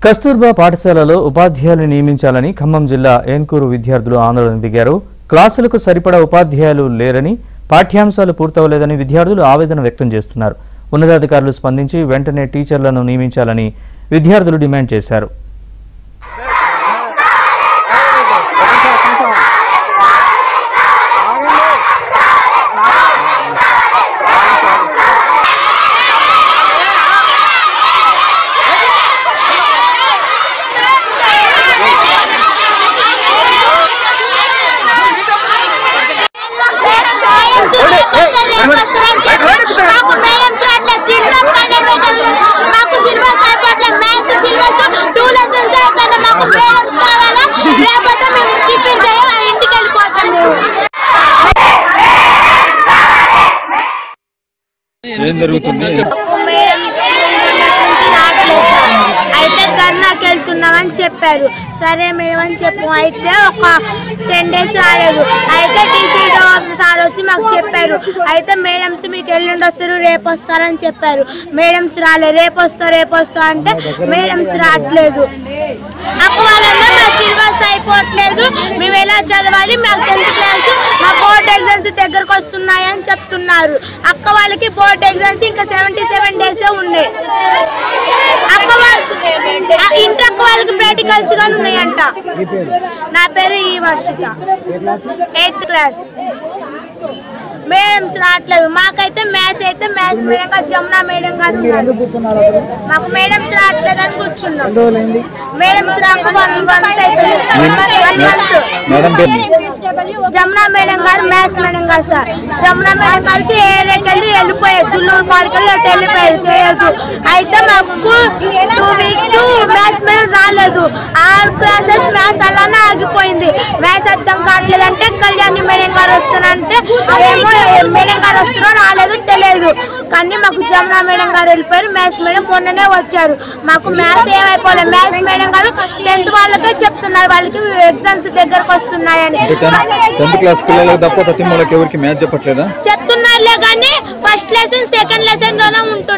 కస్తూర్బా పాఠశాలలో ఉపాధ్యాయులను నియమించాలని ఖమ్మం జిల్లా ఏన్కూరు విద్యార్థులు ఆందోళన దిగారు. క్లాసులకు సరిపడా ఉపాధ్యాయులు లేరని, పాఠ్యాంశాలు పూర్తవలేదని విద్యార్థులు ఆవేదన వ్యక్తం చేస్తున్నారు. ఉన్నతాధికారులు స్పందించి వెంటనే టీచర్లను నియమించాలని విద్యార్థులు డిమాండ్ చేశారు. అయితే ధర్నాకి వెళ్తున్నామని చెప్పారు. సరే మేమని చెప్పు. అయితే ఒక 10 days రాలేదు. అయితే టీసీ సార్ వచ్చి మాకు చెప్పారు. అయితే మేడమ్స్ మీకు ఎల్లుండి వస్తారు, రేపు వస్తారని చెప్పారు. మేడమ్స్ రాలేదు. రేపు వస్తా అంటే మేడమ్స్ రావట్లేదు. అక్క వాళ్ళందరూ మా సిలబస్ అయిపోవట్లేదు, మేము ఎలా చదవాలి, మాకు 10th క్లాస్ మా బోర్డ్ ఎగ్జామ్స్ దగ్గరకు వస్తున్నాయని చెప్తున్నారు. అక్క వాళ్ళకి బోర్డ్ ఎగ్జామ్స్ ఇంకా 77 days ఉన్నాయి. అక్క ఇంటర్ అక్క వాళ్ళకి ప్రాక్టికల్స్ గా ఉన్నాయంట. నా పేరు ఈ వర్షిత, 8th క్లాస్. మేడమ్స్ రావట్లేదు. మాకైతే మ్యాథ్స్ అయితే మ్యాథ్స్ మేడం గారు, జమునా మేడం గారు మాకు మేడమ్స్ రావట్లేదు అని కూర్చున్నాం. మేడమ్స్ రాక 1 month అవుతుంది. జమునా మేడం గారు మ్యాథ్స్ మేడం గారు సార్. జమునా మేడం గారికి ఏరియాకెళ్ళి వెళ్ళిపోయారు, దుల్లూరు పార్కెళ్ళి వెళ్ళిపోయారు తెలియదు. అయితే మాకు 2 weeks మ్యాథ్స్ మేడం రాలేదు. 6 classes మ్యాథ్స్ అలానే ఆగిపోయింది. మ్యాథ్స్ అర్థం కావట్లేదు అంటే కళ్యాణి మేడం గారు వస్తారంటే ఏమో మేడం గారు వస్తారో రాలేదు తెలియదు. కానీ మాకు జమునా మేడం గారు వెళ్ళిపోయారు. మ్యాథ్స్ మేడం మొన్ననే వచ్చారు. మాకు మ్యాథ్స్ ఏమైపోలేదు. మ్యాథ్స్ మేడం గారు 10th వాళ్ళకే చెప్తున్నారు, వాళ్ళకి ఎగ్జామ్స్ దగ్గరకు వస్తున్నాయని. 10th క్లాస్ పిల్లలకు తప్ప ప్రతి వాళ్ళకి ఎవరికి మ్యాథ్స్ చెప్పట్లేదా? చెప్తున్నారులే కానీ ఫస్ట్ లెసన్ సెకండ్ లెసన్ లోనే ఉంటుంది.